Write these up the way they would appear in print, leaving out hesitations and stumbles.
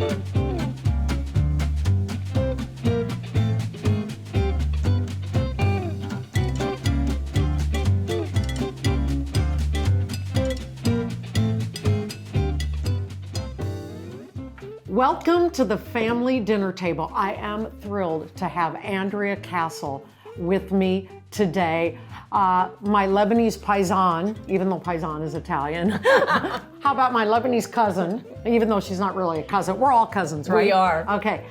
Welcome to the family dinner table. I am thrilled to have Andrea Cassell with me today. My Lebanese paisan, even though paisan is Italian. How about my Lebanese cousin, even though she's not really a cousin? We're all cousins, right? We are. Okay.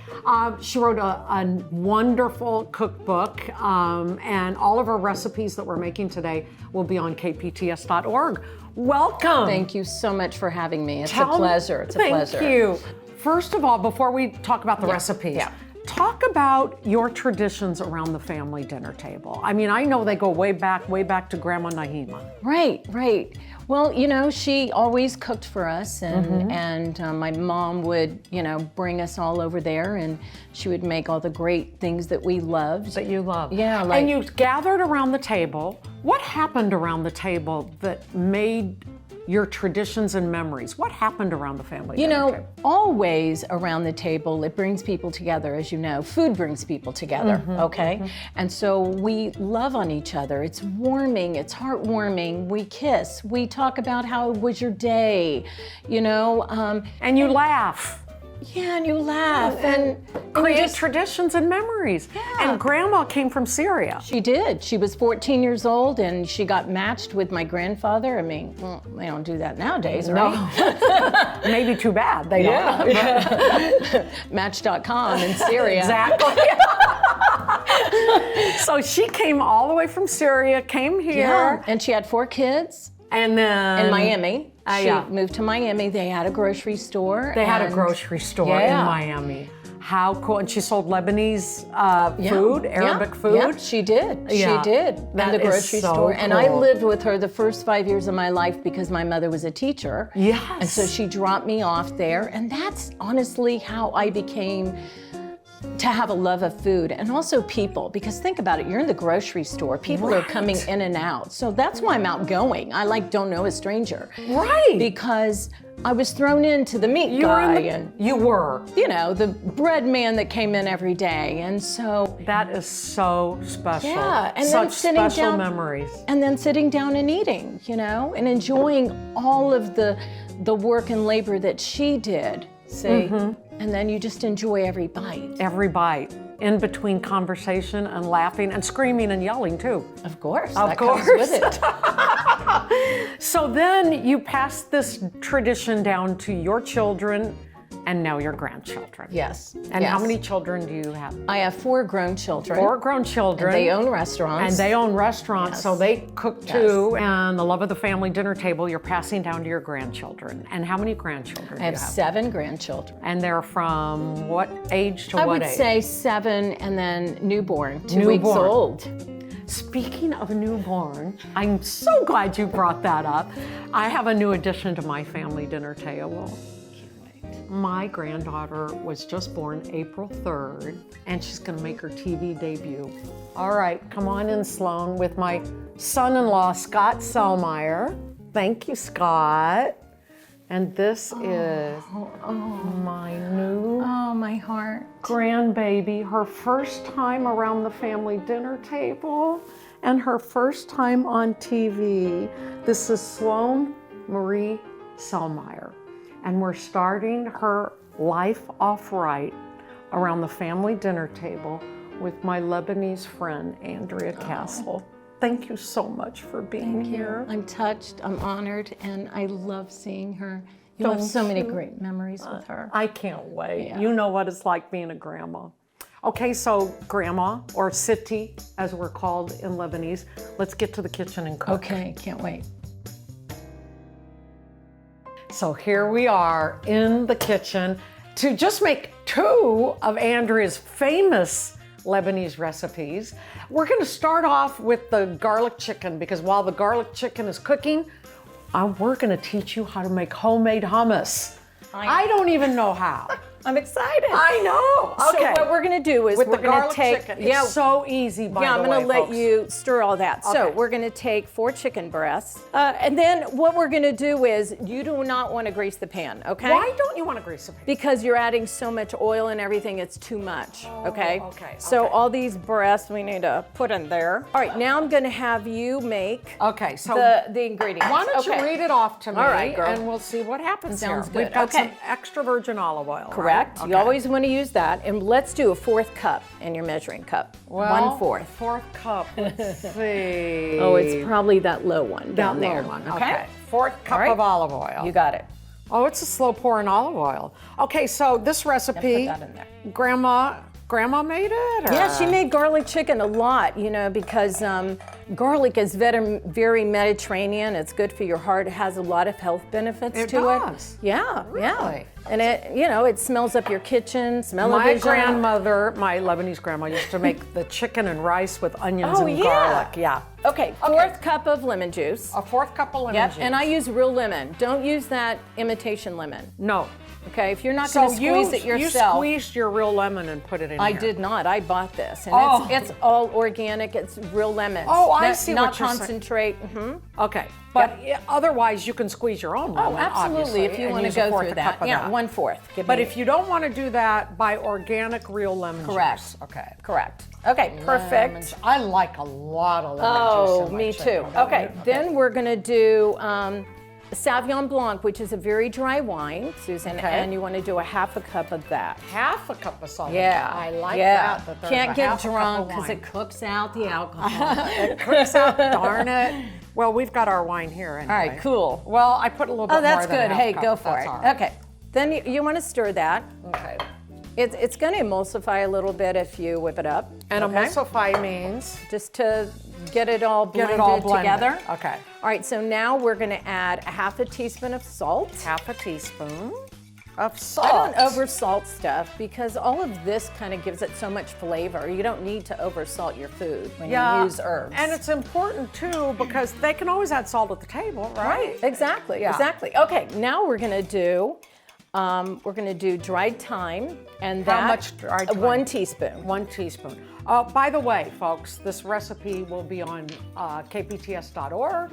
She wrote a wonderful cookbook, and all of her recipes that we're making today will be on kpts.org. Welcome. Thank you so much for having me. It's a pleasure. It's a pleasure. Thank you. First of all, before we talk about the recipes, talk about your traditions around the family dinner table. I mean, I know they go way back to Grandma Nahima. Right, right. Well, you know, she always cooked for us, and my mom would, you know, bring us all over there, and she would make all the great things that we loved. That you love. Yeah. Like, and you gathered around the table. What happened around the table that made your traditions and memories? What happened around the family dinner table? You know, always around the table, it brings people together, as you know. Food brings people together, okay? And so we love on each other. It's warming, it's heartwarming. We kiss, we talk about how was your day, you know. And you laugh. Yeah, and you laugh and create traditions and memories. Yeah. And Grandma came from Syria. She did. She was 14 years old and she got matched with my grandfather. I mean, well, they don't do that nowadays, right? No. Maybe too bad. They don't. Yeah. Match.com in Syria. Exactly. So she came all the way from Syria, came here. Yeah. And she had 4 kids. And then in Miami. She moved to Miami. They had a grocery store. They had a grocery store in Miami. How cool. And she sold Lebanese food, Arabic food. Yeah, she did. Yeah. She did. That in the grocery is so store. cool. And I lived with her the first 5 years of my life because my mother was a teacher. Yes. And so she dropped me off there. And that's honestly how I became to have a love of food and also people, because think about it, you're in the grocery store, people are coming in and out. So that's why I'm outgoing. I don't know a stranger. Right. Because I was thrown into the meat You were. You know, the bread man that came in every day. And so that is so special. Yeah. And such then sitting special down, memories. And then sitting down and eating, you know, and enjoying all of the work and labor that she did. See? And then you just enjoy every bite. Every bite. In between conversation and laughing and screaming and yelling too. Of course. Of that course. comes with it. So then you pass this tradition down to your children and now your grandchildren. Yes. And how many children do you have? I have 4 grown children. 4 grown children. And they own restaurants. And they own restaurants, so they cook too. And the love of the family dinner table, you're passing down to your grandchildren. And how many grandchildren do you have? I have 7 grandchildren. And they're from what age to what age? I would say 7 and then newborn, 2 weeks old. Speaking of newborn, I'm so glad you brought that up. I have a new addition to my family dinner table. My granddaughter was just born April 3rd, and she's gonna make her TV debut. All right, come on in, Sloan, with my son-in-law, Scott Sellmeyer. Thank you, Scott. And this is my new my heart. grandbaby, her first time around the family dinner table and her first time on TV. This is Sloan Marie Sellmeyer. And we're starting her life off right around the family dinner table with my Lebanese friend, Andrea Cassell. Thank you so much for being here. I'm touched, I'm honored, and I love seeing her. You have so many great memories with her. I can't wait. You know what it's like being a grandma. Okay, so grandma, or Siti, as we're called in Lebanese, let's get to the kitchen and cook. Okay, can't wait. So here we are in the kitchen to just make 2 of Andrea's famous Lebanese recipes. We're gonna start off with the garlic chicken because while the garlic chicken is cooking, we're gonna teach you how to make homemade hummus. I don't even know how. I'm excited. I know. Okay. So what we're gonna do is with we're the gonna garlic take chicken. It's so easy, by yeah, the I'm way, gonna let folks. you stir all that. So Okay. we're gonna take 4 chicken breasts. And then what we're gonna do is you do not wanna grease the pan, okay? Why don't you want to grease the pan? Because you're adding so much oil and everything, it's too much, okay? okay, So okay. all these breasts we need to put in there. All right, now I'm gonna have you make Okay, so the ingredients. why don't you Okay. read it off to me, All right, girl. and we'll see what happens Sounds here. good. We've got Okay. some extra virgin olive oil, right? Correct. You Okay. always want to use that. And let's do a 4th cup in your measuring cup. Well, 1/4. 4th cup. Let's see. Oh, it's probably that low one down that there. low one. Okay. 4th cup All right. of olive oil. You got it. Oh, it's a slow pour in olive oil. Okay, so this recipe, that in there. Grandma made it? Or? Yeah, she made garlic chicken a lot, you know, because garlic is very Mediterranean. It's good for your heart. It has a lot of health benefits It to does. it. Yeah, yeah. Really? And it, you know, it smells up your kitchen, My smell-o-vision. grandmother, my Lebanese grandma, used to make the chicken and rice with onions Oh, and yeah. garlic. Yeah. Okay, 4th cup of lemon juice. A 4th cup of lemon Yep, juice. and I use real lemon. Don't use that imitation lemon. No. Okay, if you're not So going to squeeze it you yourself. squeezed your real lemon and put it in I here. did not. I bought this, and Oh. it's all organic. It's real lemons. Oh, I Not- see Not what you're saying. concentrate. Okay, but otherwise you can squeeze your own lemon, Oh, absolutely. obviously, If you and want to use a go fourth through a that, cup of yeah, that. 1/4. But if you don't want to do that, buy organic real lemon Correct. juice. Okay. Correct. Okay, perfect. I like a lot of lemon Oh, juice in my me chicken. too. Okay, then we're gonna do Sauvignon Blanc, which is a very dry wine, Susan, Okay. and you want to do a 1/2 cup of that. Half a cup of salt. Yeah, I like yeah. that there's Can't a get half a cup drunk of because wine. it cooks out the alcohol. It cooks out, darn it. Well, we've got our wine here anyway. All right, cool. Well, I put a little bit Oh, that's more than good. a half Hey, cup. go for That's it. all right. Okay, then you want to stir that. Okay. It's going to emulsify a little bit if you whip it up. And okay? emulsify means Just to get it all blended, get it all blended together. Okay. All right, so now we're going to add a 1/2 teaspoon of salt. Half a teaspoon of salt. I don't over salt stuff because all of this kind of gives it so much flavor. You don't need to over salt your food when you use herbs. And it's important too because they can always add salt at the table, right? Exactly, Yeah. exactly. Okay, now we're gonna do dried thyme, and that How much dried thyme? 1 teaspoon. 1 teaspoon. By the way, folks, this recipe will be on kpts.org,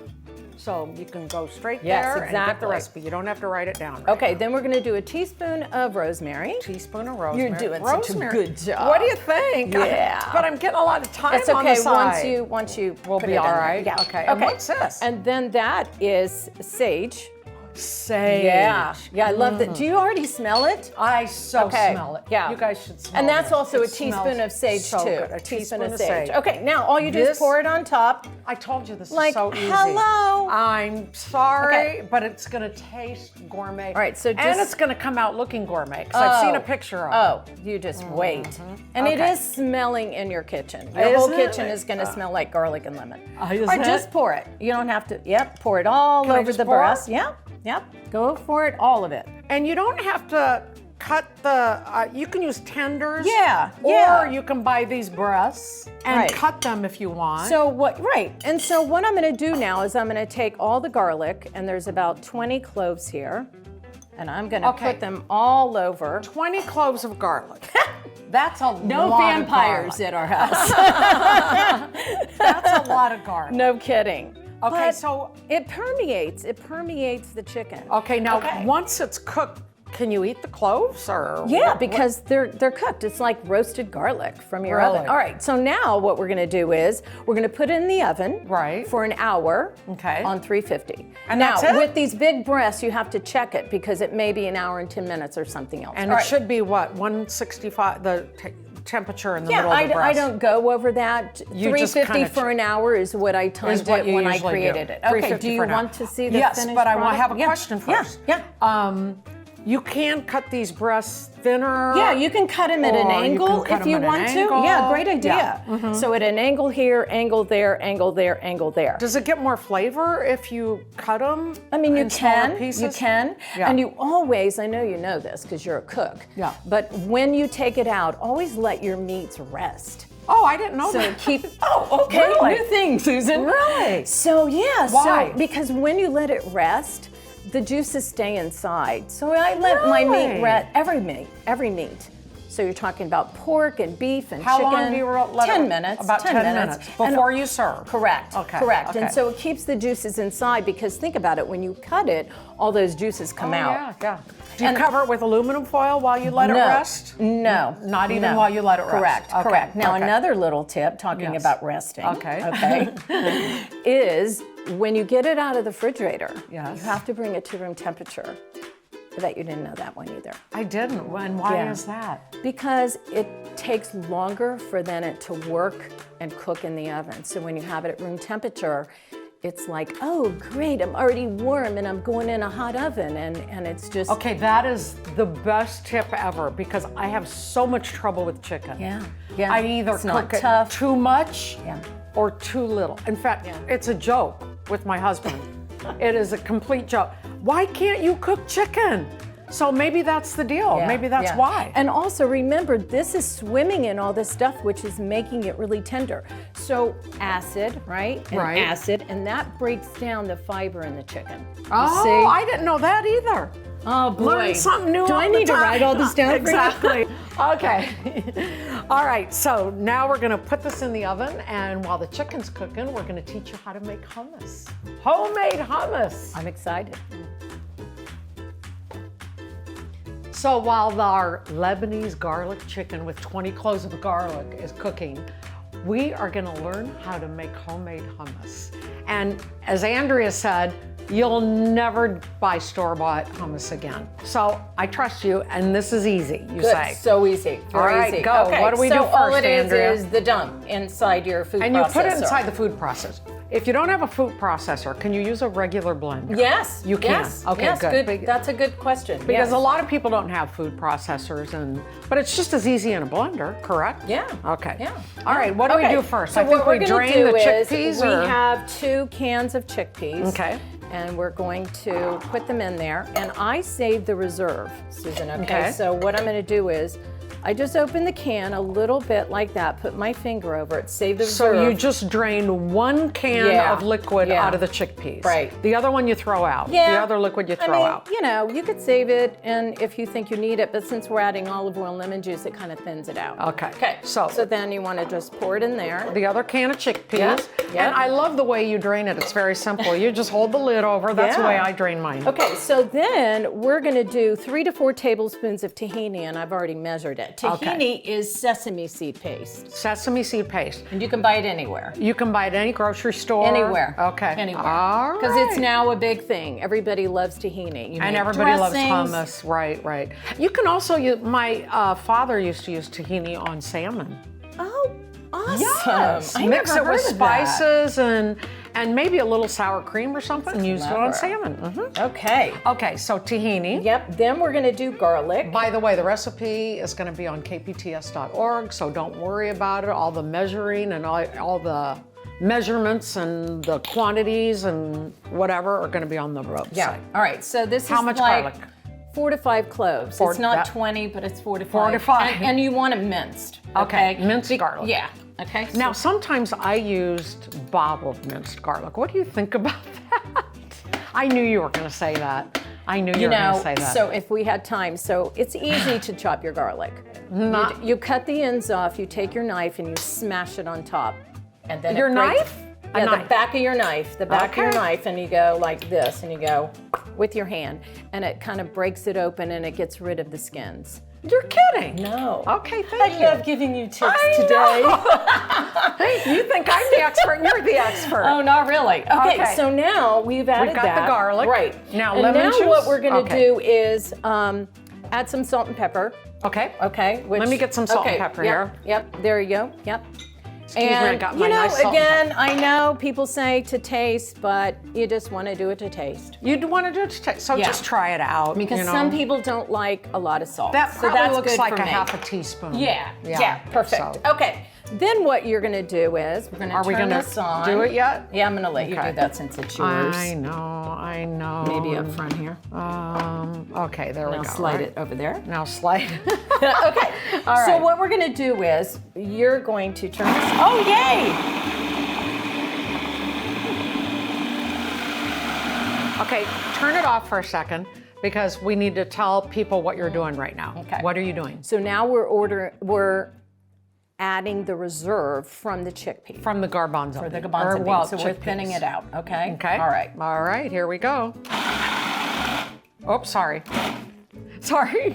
so you can go straight Yes, there and get the exactly. recipe. You don't have to write it down. Right Okay, now. then we're gonna do a teaspoon of rosemary. Teaspoon of rosemary. You're doing such a Rosemary. good job. What do you think? Yeah. But I'm getting a lot of time It's on the okay side. once you We'll put be it all in there. right. Yeah. Okay. And what's this? And then that is sage. Sage. Yeah, I love that. Do you already smell it? I so Okay, smell it. yeah. You guys should smell And that's it. also a It smells teaspoon of sage so too. good. A teaspoon of sage. sage. Okay, now all you do is This- pour it on top. I told you this Like, is so easy. hello. I'm sorry, Okay. but it's gonna taste gourmet. All right, so and just- it's gonna come out looking gourmet because I've seen a picture of it. Oh, you just wait. And it Okay. is smelling in your kitchen. Your whole Isn't it? kitchen is going to smell like garlic and lemon. Is All right, it? just pour it. You don't have to. Yep, pour it all Can I over just the pour? breast. Yep, yep. Go for it, all of it. And you don't have to cut the. You can use tenders. Yeah, Or yeah. you can buy these breasts and Right. cut them if you want. So what? Right. And so what I'm going to do now is I'm going to take all the garlic, and there's about 20 cloves here, and I'm going to Okay. put them all over. 20 cloves of garlic. That's a No lot vampires of at our house. garlic. That's a lot of garlic. No kidding. Okay, But so it permeates. It permeates the chicken. okay, now Okay. once it's cooked, can you eat the cloves or? Yeah, what- because they're cooked. It's like roasted garlic from your Really? oven. All right, so now what we're gonna do is we're gonna put it in the oven Right. for an hour Okay. on 350. And now, that's it? with these big breasts, you have to check it because it may be an hour and 10 minutes or something else. And All it right. should be what, 165, the temperature in the Yeah, middle of the I breast? don't go over that. You just 350 kinda for an hour is what I timed Is what it you when I usually created do. it. Okay, 350 do you for an hour. want to see the Yes, finished but I want to product? have a Yeah, question first. Yeah, You can cut these breasts thinner. Yeah, you can cut them at an Or you angle can cut if them you at an want to. angle. Yeah, great idea. Yeah. So at an angle here, angle there, angle there, angle there. Does it get more flavor if you cut them? I mean, you in smaller can, pieces? you can, Yeah. and you always, I know you know this because you're a cook, Yeah. but when you take it out, always let your meats rest. Oh, I didn't know So that. keep, oh, okay, Really? new thing, Susan. Really? So yeah, Why? so because when you let it rest, the juices stay inside. So I let my meat rest, every meat. So you're talking about pork and beef and How chicken. long do you let 10 it? minutes. About 10 minutes before you serve. Correct. Okay. Correct. Okay. And so it keeps the juices inside because think about it, when you cut it, all those juices come out. Yeah. Do you cover it with aluminum foil while you let it rest? No. Not even while you let it rest? Correct. Okay. Correct. Now Okay. another little tip, talking about resting. Okay. Is when you get it out of the refrigerator, Yes. you have to bring it to room temperature. I bet you didn't know that one either. I didn't. And why is that? Because it takes longer for then it to work and cook in the oven. So when you have it at room temperature, it's like, oh, great, I'm already warm and I'm going in a hot oven and it's just... Okay, that is the best tip ever because I have so much trouble with chicken. Yeah. I either It's not cook it tough. too much Yeah. or too little. In fact, it's a joke with my husband. It is a complete joke. Why can't you cook chicken? So maybe that's the deal. Maybe that's why. And also remember, this is swimming in all this stuff, which is making it really tender. So acid, right? And acid, and that breaks down the fiber in the chicken. Oh, see? I didn't know that either. Oh boy. Learn something new. Do all I the need to time. write all this down? Exactly. Okay. All right. So now we're going to put this in the oven, and while the chicken's cooking, we're going to teach you how to make hummus. Homemade hummus. I'm excited. So while our Lebanese garlic chicken with 20 cloves of garlic is cooking, we are going to learn how to make homemade hummus. And as Andrea said, you'll never buy store-bought hummus again. So I trust you, and this is easy, you say. So easy. Very All right, easy. go. Okay, What do we do so all first, it Andrea? is the dump inside your food processor. And you put it inside the food processor. If you don't have a food processor, can you use a regular blender? Yes. You can. Yes, Okay, yes, good. That's a good question. Because a lot of people don't have food processors, but it's just as easy in a blender, correct? Yeah. Okay. Yeah. All right, what do we do first? So I think what we're we gonna drain do the is chickpeas. we have 2 cans of chickpeas. Okay. And we're going to put them in there. And I saved the reserve, Susan, Okay. So what I'm gonna do is, I just open the can a little bit like that, put my finger over it, save the reserve. So you just drain 1 can of liquid out of the chickpeas. Right. The other one you throw out. Yeah. The other liquid you throw out. You know, you could save it and if you think you need it, but since we're adding olive oil and lemon juice, it kind of thins it out. Okay. Okay, So then you want to just pour it in there. the other can of chickpeas. Yep, yep. And I love the way you drain it. It's very simple. You just hold the lid over. That's the way I drain mine. Okay, so then we're gonna do 3 to 4 tablespoons of tahini, and I've already measured it. Tahini is sesame seed paste. Sesame seed paste. And you can buy it anywhere. You can buy it at any grocery store. Anywhere. Okay. Anywhere. All right. Because it's now a big thing. Everybody loves tahini. You And make everybody loves dressings. hummus. Right. You can also use, my father used to use tahini on salmon. Oh, awesome. Yes. I Mix never it with heard of that. spices and maybe a little sour cream or something and use it on salmon. Okay. Okay, so tahini. Yep, then we're gonna do garlic. By the way, the recipe is going to be on kpts.org, so don't worry about it. All the measuring and all the measurements and the quantities and whatever are going to be on the website. Yeah. All right, so this How is much like garlic? 4 to 5 cloves. It's not 20, but it's 4 to 5. 4 to 5. And you want it minced. Okay, minced garlic. Yeah. Okay. Now, sometimes I used bottled minced garlic. What do you think about that? I knew you were going to say that. I knew you were going to say that. So if we had time, so it's easy to chop your garlic. You cut the ends off, you take your knife and you smash it on top. And then Your it breaks- knife? A Yeah, knife. the back of your knife, of your Okay. knife, and you go like this, and you go with your hand, and it kind of breaks it open and it gets rid of the skins. You're kidding. No. Okay, thank you. I love giving you tips I today. You think I'm the expert and you're the expert. Oh, not really. Okay, Okay. so now we've added got that. the garlic. Right. Now and lemon now juice? what we're gonna Okay. do is add some salt and pepper. Okay. Okay. Let me get some salt and pepper here. Yep. There you go. Yep. Excuse me, I got my you know, nice salt and again, I know people say to taste, but you just want to do it to taste. You'd want to do it to taste, so Yeah. just try it out. Because you know. some people don't like a lot of salt. That so probably that's looks good like for a me. half a teaspoon. Yeah. Perfect. So- Okay. Then what you're going to do is we're going to Are we turn gonna this on. do it yet? Yeah, I'm going to let you Okay. do that since it's yours. I know. Maybe up front here. Okay, there we Now go. slide right? it over there. Now slide. Okay. All So right. what we're going to do is you're going to turn this. Oh, yay! Okay, turn it off for a second because we need to tell people what you're doing right now. Okay. What are you doing? So now we're adding the reserve from the chickpea. From the garbanzo. For the garbanzo beans. So we're thinning it out, okay? Okay. All right. All right, here we go. Oops, sorry. Sorry.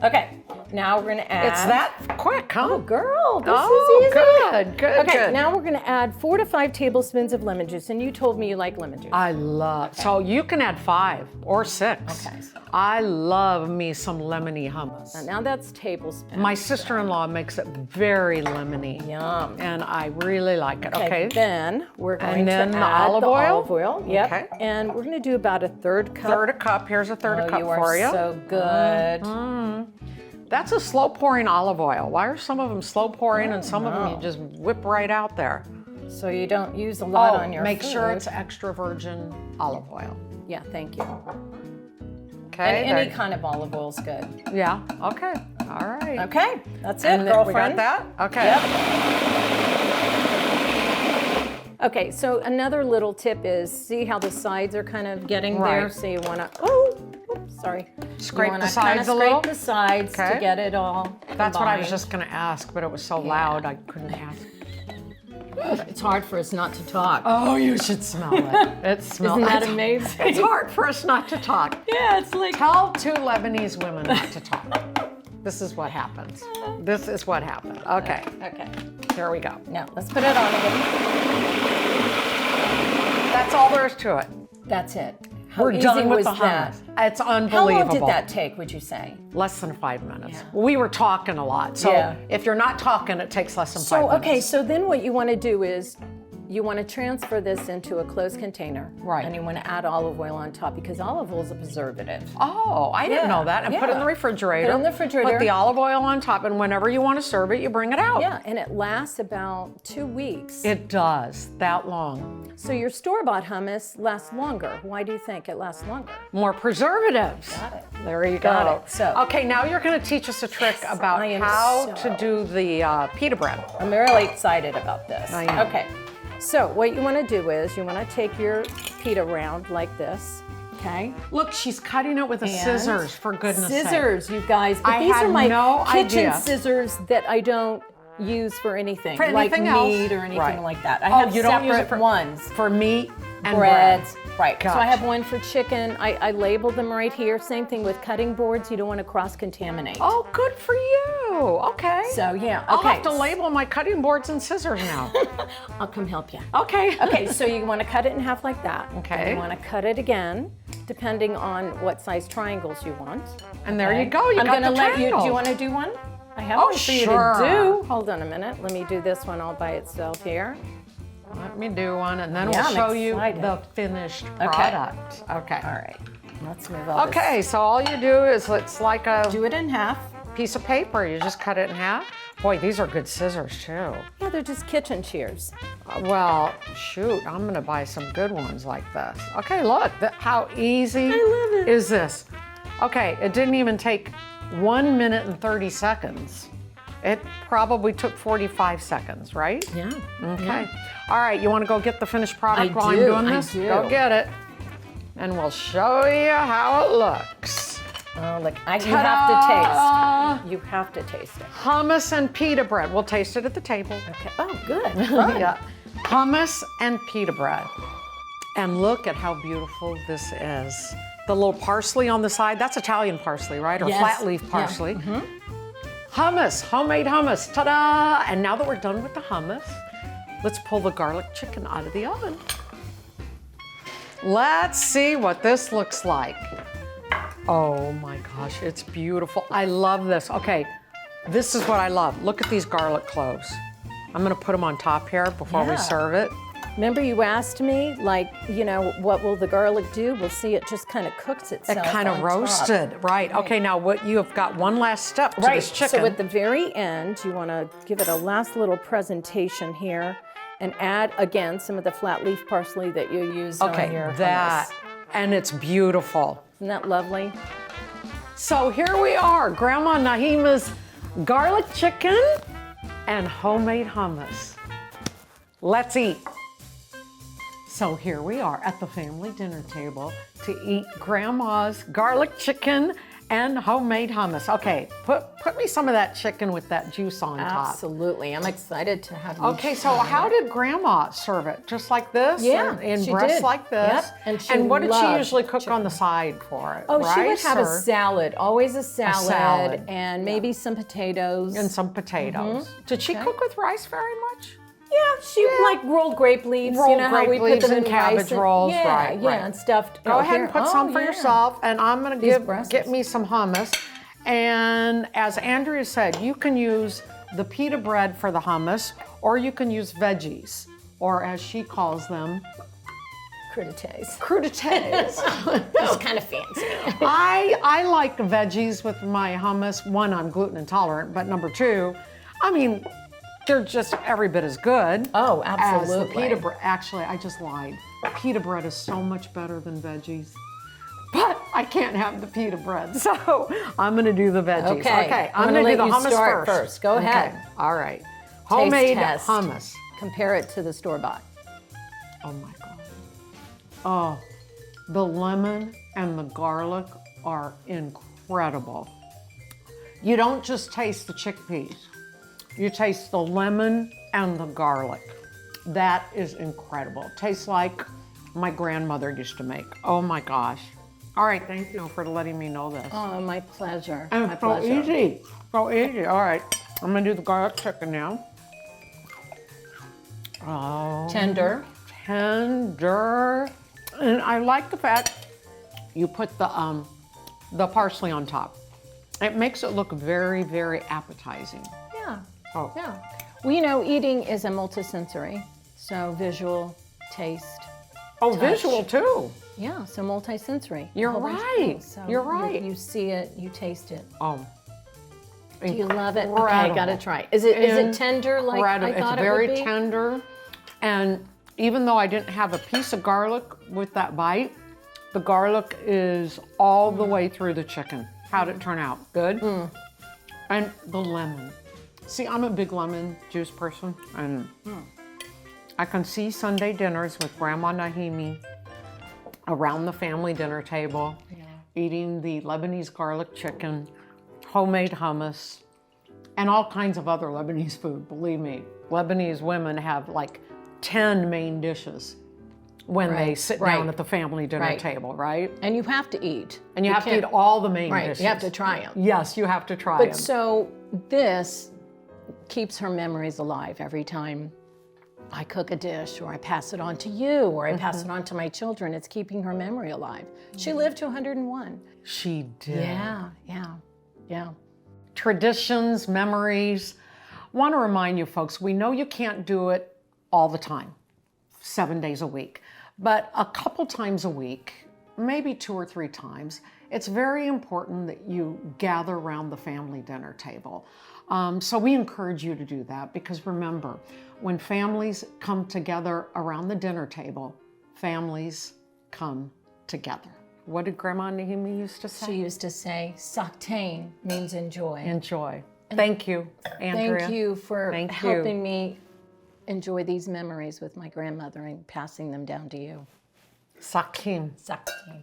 Okay. Now we're gonna add. It's that quick, huh? Oh, girl, this Oh, is easy. good, Okay, good. now we're gonna add 4 to 5 tablespoons of lemon juice, and you told me you like lemon juice. I love, so you can add 5 or 6. Okay. I love me some lemony hummus. Now that's tablespoons. My sister-in-law makes it very lemony. Yum. And I really like it, okay? Then we're going then to the add olive the oil? olive oil. Yep. Okay. And we're gonna do about a third cup. Third a cup, here's a third a cup you are for you. so good. That's a slow pouring olive oil. Why are some of them slow pouring and some of them you just whip right out there? So you don't use a lot on your make food. sure it's extra virgin olive oil. Yeah, thank you. Okay. And any kind of olive oil's good. Yeah, okay, all right. Okay, that's it, And then girlfriend. we got that? Okay. Yep. Okay, so another little tip is, see how the sides are kind of getting there? Right. So you wanna, oops, sorry. Scrape you wanna the sides kinda a little? Scrape the sides Okay. to get it all That's what I was combined. just gonna ask, but it was so loud I couldn't ask. It's hard for us not to talk. Oh, you should smell it. It smells. Isn't that amazing? It's hard for us not to talk. Yeah, it's like, Tell 2 Lebanese women not to talk. This is what happens. This is what happened. Okay, okay. here we go. Now, let's put it on again. That's all there is to it. That's it. How We're easy done with was the that? hummus. It's unbelievable. How long did that take, would you say? Less than 5 minutes. Yeah. We were talking a lot. So Yeah. if you're not talking, it takes less than 5 So, minutes. okay, so then what you want to do is you want to transfer this into a closed container. Right. And you want to add olive oil on top because olive oil is a preservative. Oh, I didn't Yeah, know that. And put it in yeah. the refrigerator. Put it in the refrigerator. Put the olive oil on top, and whenever you want to serve it, you bring it out. Yeah, and it lasts about 2 weeks. It does, that long. So your store-bought hummus lasts longer. Why do you think it lasts longer? More preservatives. Got it. There you Got go. it. So- okay, now you're going to teach us a trick about I am how so- to do the pita bread. I'm really excited about this. I am. Okay, so what you want to do is you want to take your pita round like this, okay? Look, she's cutting it with the And scissors, for goodness sake. Scissors, you guys. But I these had are my no kitchen idea. scissors that I don't use for anything, For anything like else. meat or anything Right. like that. I Oh, have you don't separate use it for ones. For meat and Breads, bread. right. So I Gotcha. have one for chicken. I label them right here. Same thing with cutting boards. You don't want to cross-contaminate. Oh, good for you. Okay. So yeah, I'll okay. have to label my cutting boards and scissors now. I'll come help you. Okay. Okay, so you want to cut it in half like that. Okay. And you want to cut it again, depending on what size triangles you want. And there Okay. you go. You I'm got gonna the let you. Do triangles. you want to do one? I have Oh, one for you sure. to do. Hold on a minute. Let me do this one all by itself here. Let me do one, and then Yeah, we'll I'm show you excited. the finished product. Okay. All right. Let's move all this. Okay, so all you do is it's like a Do it in half. piece of paper. You just cut it in half. Boy, these are good scissors too. Yeah, they're just kitchen shears. Well, shoot, I'm gonna buy some good ones like this. Okay, look, how easy I love it. is this? Okay, it didn't even take 1 minute and 30 seconds. It probably took 45 seconds, right? Yeah. Okay. All right, you want to go get the finished product I while do, I'm doing I this? do. Go get it. And we'll show you how it looks. Oh, look, you Ta-da! have to taste. You have to taste it. Hummus and pita bread. We'll taste it at the table. Okay. Oh, good. Fun. Yeah. Hummus and pita bread. And look at how beautiful this is. The little parsley on the side, that's Italian parsley, right? Or Yes. flat leaf Yeah. parsley. Hummus, homemade hummus, ta-da! And now that we're done with the hummus, let's pull the garlic chicken out of the oven. Let's see what this looks like. Oh my gosh, it's beautiful. I love this. Okay, this is what I love. Look at these garlic cloves. I'm gonna put them on top here before we Yeah. serve it. Remember you asked me, like, you know, what will the garlic do? We'll see it just kind of cooks It itself kind of on roasted, top. right. Okay, now what you have got one last step to Right, this chicken. so at the very end, you want to give it a last little presentation here and add, again, some of the flat leaf parsley that you used on your Okay, that, hummus. and it's beautiful. Isn't that lovely? So here we are, Grandma Nahima's garlic chicken and homemade hummus. Let's eat. So here we are at the family dinner table to eat Grandma's garlic chicken and homemade hummus. Okay, put me some of that chicken with that juice on top. Absolutely. I'm excited to have you Okay, so try how it. did Grandma serve it? Just like this? Yeah, In she breasts did. like this? Yep, And what did she loved usually cook chicken. on the side for it? Oh, she would Rice have or- a salad, always a salad, salad. and maybe some potatoes. And some potatoes. Did she cook with rice very much? yeah, she like rolled grape leaves. Rolled you know how grape we put leaves them and in cabbage rice and- rolls, Yeah, right, yeah, right. and stuffed. Go ahead and put some for yeah. yourself, and I'm gonna These breasts. get me some hummus. And as Andrea said, you can use the pita bread for the hummus, or you can use veggies, or as she calls them, Crudités. crudités. It's kind of fancy. I like veggies with my hummus. One, I'm gluten intolerant, but number two, I mean, they're just every bit as good. Oh, As the absolutely. pita bread. Actually, I just lied. Pita bread is so much better than veggies. But I can't have the pita bread, so I'm gonna do the veggies. Okay, I'm I'm gonna gonna do the let you hummus start first. first. Go ahead. Okay, all right. Homemade test. hummus. Compare it to the store-bought. Oh my God. Oh, the lemon and the garlic are incredible. You don't just taste the chickpeas. You taste the lemon and the garlic. That is incredible. Tastes like my grandmother used to make. Oh my gosh. All right, thank you for letting me know this. Oh, my pleasure. And My it's so pleasure. easy. So easy. All right, I'm gonna do the garlic chicken now. Oh, Tender. tender. And I like the fact you put the parsley on top. It makes it look very, very appetizing. Yeah. Oh. Yeah. Well, you know, eating is a multisensory. So visual, taste. Oh, visual too. Yeah, so multisensory. You're A whole bunch of right. things. So You're right. You see it, you taste it. Oh. Do you love it? Okay, Incredible. gotta try it. Is it tender like I Incredible. thought It's it would very be? tender. And even though I didn't have a piece of garlic with that bite, the garlic is all the way through the chicken. How'd it turn out? Good? And the lemon. See, I'm a big lemon juice person, and I can see Sunday dinners with Grandma Nahimi around the family dinner table, eating the Lebanese garlic chicken, homemade hummus, and all kinds of other Lebanese food. Believe me, Lebanese women have like 10 main dishes when they Right, sit right. down at the family dinner Right. table, right? And you have to eat. And you have to eat can't- all the main Right, dishes. you have to try them. Yes, you have to try But them. so this keeps her memories alive every time I cook a dish or I pass it on to you or I pass it on to my children. It's keeping her memory alive. She lived to 101. She did. Yeah. Traditions, memories. Want to remind you folks, we know you can't do it all the time, 7 days a week, but a couple times a week, maybe 2 or 3 times, it's very important that you gather around the family dinner table. So we encourage you to do that because remember, when families come together around the dinner table, families come together. What did Grandma Nahimi used to say? She used to say, "Saktain" means enjoy. Enjoy. Thank you, Andrea. Thank you for Thank you. helping me enjoy these memories with my grandmother and passing them down to you. Sakim. Saktain.